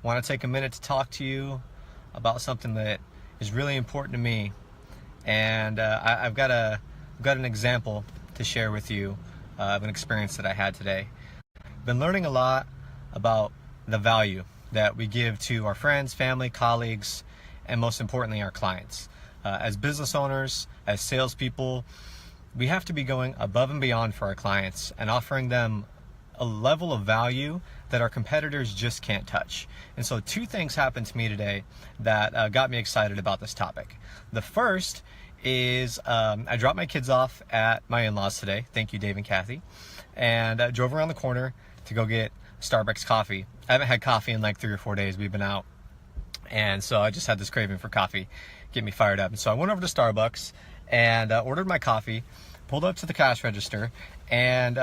want to take a minute to talk to you about something that is really important to me. And I've got an example to share with you of an experience that I had today. Been learning a lot about the value that we give to our friends, family, colleagues, and most importantly, our clients. As business owners, as salespeople, we have to be going above and beyond for our clients and offering them a level of value that our competitors just can't touch. And so two things happened to me today that got me excited about this topic. The first is I dropped my kids off at my in-laws today. Thank you, Dave and Kathy. And drove around the corner to go get Starbucks coffee. I haven't had coffee in like 3 or 4 days. We've been out. And so I just had this craving for coffee, get me fired up. And so I went over to Starbucks and ordered my coffee, pulled up to the cash register, and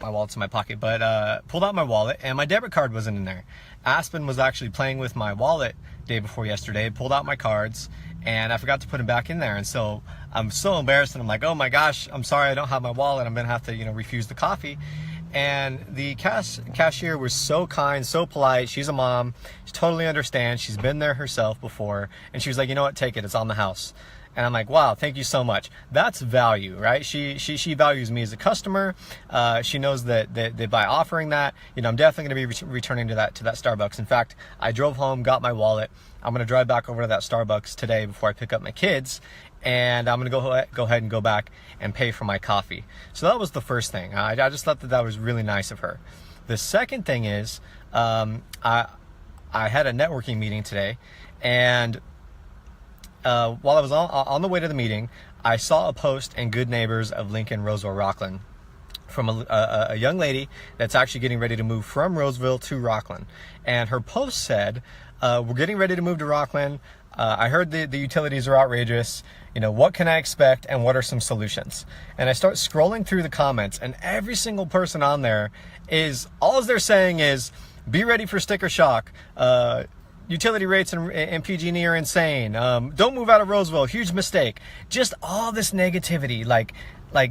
my wallet's in my pocket, but pulled out my wallet, and my debit card wasn't in there. Aspen was actually playing with my wallet day before yesterday, pulled out my cards, and I forgot to put them back in there. And so I'm so embarrassed, and I'm like, oh my gosh, I'm sorry, I don't have my wallet. I'm gonna have to, refuse the coffee. And the cashier was so kind, so polite. She's a mom. She totally understands. She's been there herself before. And she was like, you know what, take it. It's on the house. And I'm like, wow, thank you so much. That's value, right? She values me as a customer. She knows that by offering that, I'm definitely going to be returning to that Starbucks. In fact, I drove home, got my wallet. I'm going to drive back over to that Starbucks today before I pick up my kids. And I'm going to go ahead and go back and pay for my coffee. So that was the first thing. I just thought that was really nice of her. The second thing is I had a networking meeting today, and while I was on the way to the meeting, I saw a post in Good Neighbors of Lincoln, Roseville, Rockland from a young lady that's actually getting ready to move from Roseville to Rockland. And her post said, we're getting ready to move to Rockland. I heard the utilities are outrageous. What can I expect and what are some solutions? And I start scrolling through the comments, and every single person on there is, all they're saying is, be ready for sticker shock. Utility rates and PG&E are insane. Don't move out of Roseville. Huge mistake. Just all this negativity, like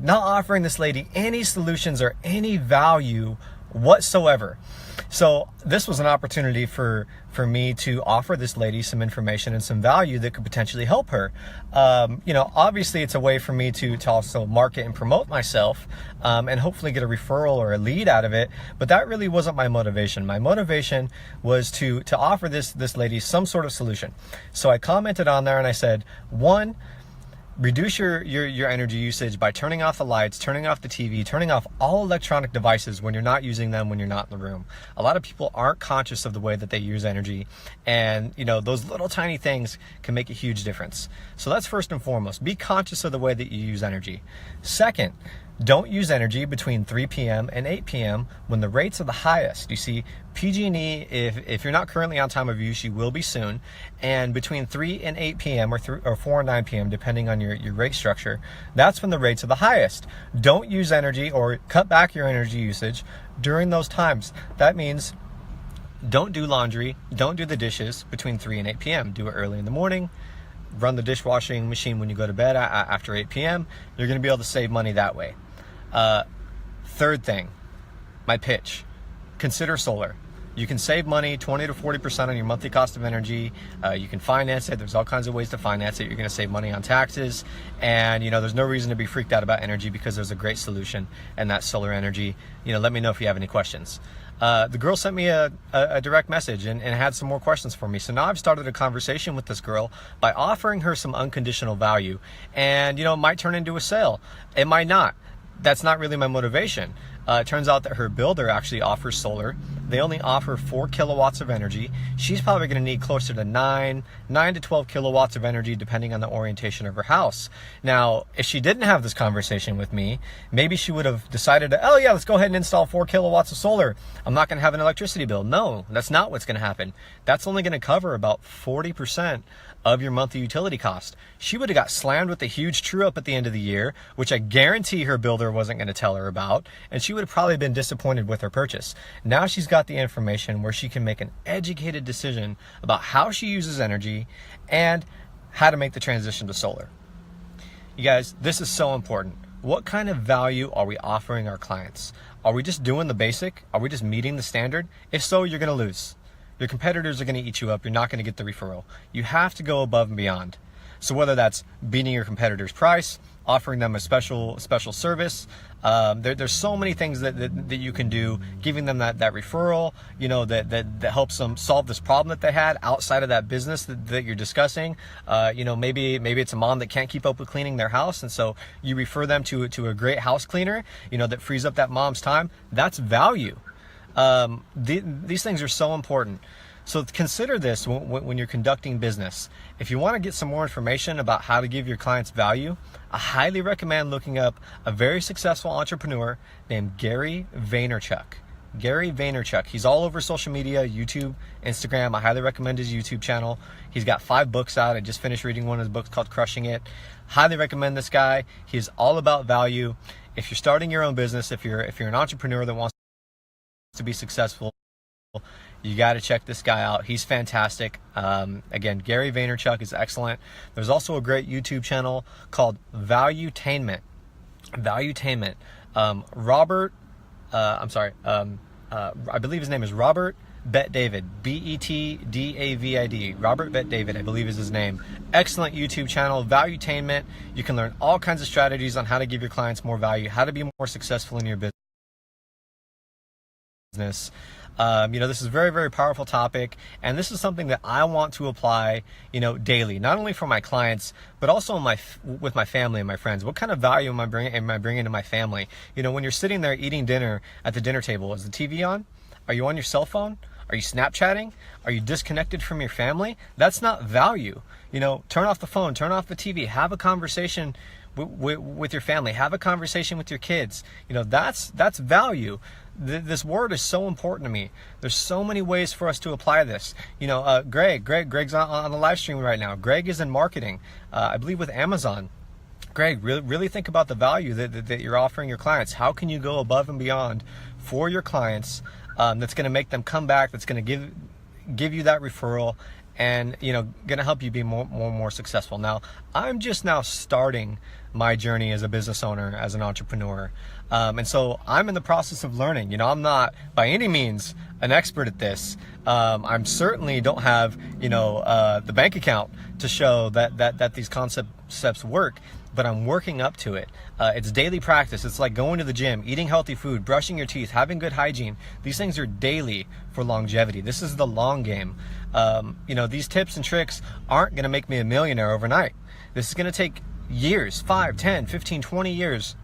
not offering this lady any solutions or any value whatsoever. So this was an opportunity for me to offer this lady some information and some value that could potentially help her. Obviously it's a way for me to also market and promote myself, and hopefully get a referral or a lead out of it. But that really wasn't my motivation. My motivation was to offer this lady some sort of solution. So I commented on there and I said, one, reduce your energy usage by turning off the lights, turning off the TV, turning off all electronic devices when you're not using them, when you're not in the room. A lot of people aren't conscious of the way that they use energy, and those little tiny things can make a huge difference. So that's first and foremost. Be conscious of the way that you use energy. Second, don't use energy between 3 p.m. and 8 p.m. when the rates are the highest. You see, PG&E, if you're not currently on time of use, you will be soon. And between 3 and 8 p.m. or 4 and 9 p.m., depending on your rate structure, that's when the rates are the highest. Don't use energy or cut back your energy usage during those times. That means don't do laundry, don't do the dishes between 3 and 8 p.m. Do it early in the morning. Run the dishwashing machine when you go to bed after 8 p.m. You're going to be able to save money that way. Third thing, my pitch, consider solar. You can save money, 20 to 40% on your monthly cost of energy. You can finance it. There's all kinds of ways to finance it. You're going to save money on taxes. And, there's no reason to be freaked out about energy because there's a great solution, and that's solar energy. Let me know if you have any questions. The girl sent me a direct message and had some more questions for me. So now I've started a conversation with this girl by offering her some unconditional value. And, it might turn into a sale. It might not. That's not really my motivation. It turns out that her builder actually offers solar. They only offer 4 kilowatts of energy. She's probably going to need closer to 9 to 12 kilowatts of energy depending on the orientation of her house. Now, if she didn't have this conversation with me, maybe she would have decided to, oh yeah, let's go ahead and install 4 kilowatts of solar. I'm not going to have an electricity bill. No, that's not what's going to happen. That's only going to cover about 40% of your monthly utility cost. She would have got slammed with a huge true up at the end of the year, which I guarantee her builder wasn't going to tell her about, and she would have probably been disappointed with her purchase. Now she's got the information where she can make an educated decision about how she uses energy and how to make the transition to solar. You guys, this is so important. What kind of value are we offering our clients? Are we just doing the basic? Are we just meeting the standard? If so, you're going to lose. your competitors are going to eat you up. You're not going to get the referral. You have to go above and beyond. So whether that's beating your competitor's price, offering them a special service, there's so many things that you can do, giving them that referral, that helps them solve this problem that they had outside of that business that you're discussing. Maybe it's a mom that can't keep up with cleaning their house, and so you refer them to a great house cleaner, that frees up that mom's time. That's value. These things are so important. So consider this when you're conducting business. If you want to get some more information about how to give your clients value, I highly recommend looking up a very successful entrepreneur named Gary Vaynerchuk. Gary Vaynerchuk. He's all over social media, YouTube, Instagram. I highly recommend his YouTube channel. He's got 5 books out. I just finished reading one of his books called Crushing It. Highly recommend this guy. He's all about value. If you're starting your own business, if you're an entrepreneur that wants to be successful, you got to check this guy out. He's fantastic. Again, Gary Vaynerchuk is excellent. There's also a great YouTube channel called Valuetainment. Valuetainment. I believe his name is Robert Bet David. Betdavid. Robert Bet David, I believe is his name. Excellent YouTube channel, Valuetainment. You can learn all kinds of strategies on how to give your clients more value, how to be more successful in your business. This is a very, very powerful topic, and this is something that I want to apply, daily, not only for my clients, but also with my family and my friends. What kind of value am I bringing to my family? When you're sitting there eating dinner at the dinner table, is the TV on? Are you on your cell phone? Are you Snapchatting? Are you disconnected from your family? That's not value. Turn off the phone, turn off the TV, have a conversation with your family, have a conversation with your kids. That's value. This word is so important to me. There's so many ways for us to apply this. Greg's on the live stream right now. Greg is in marketing, I believe with Amazon. Greg, really think about the value that you're offering your clients. How can you go above and beyond for your clients, that's going to make them come back, that's going to give you that referral, and going to help you be more successful. Now, I'm just now starting my journey as a business owner, as an entrepreneur, and so I'm in the process of learning. I'm not by any means an expert at this. I'm certainly don't have the bank account to show that these concepts work, but I'm working up to it. It's daily practice. It's like going to the gym, eating healthy food, brushing your teeth, having good hygiene. These things are daily for longevity. This is the long game. These tips and tricks aren't going to make me a millionaire overnight. This is going to take years, 5, 10, 15, 20 years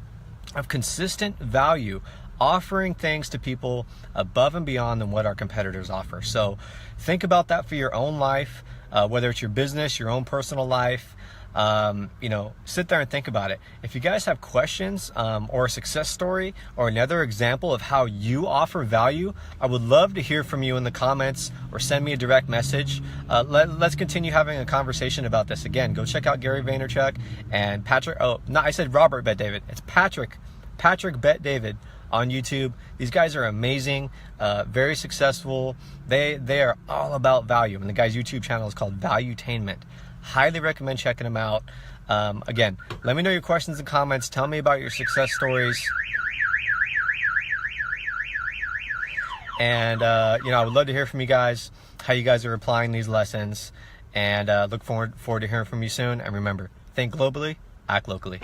of consistent value, offering things to people above and beyond than what our competitors offer. So think about that for your own life, whether it's your business, your own personal life. Sit there and think about it. If you guys have questions, or a success story, or another example of how you offer value, I would love to hear from you in the comments, or send me a direct message. Let's continue having a conversation about this. Again, go check out Gary Vaynerchuk and Patrick. Oh, no, I said Robert Bet David. It's Patrick Bet David on YouTube. These guys are amazing, very successful. They are all about value, and the guy's YouTube channel is called Valuetainment. Highly recommend checking them out. Again, let me know your questions and comments. Tell me about your success stories. And, I would love to hear from you guys, how you guys are applying these lessons. And look forward to hearing from you soon. And remember, think globally, act locally.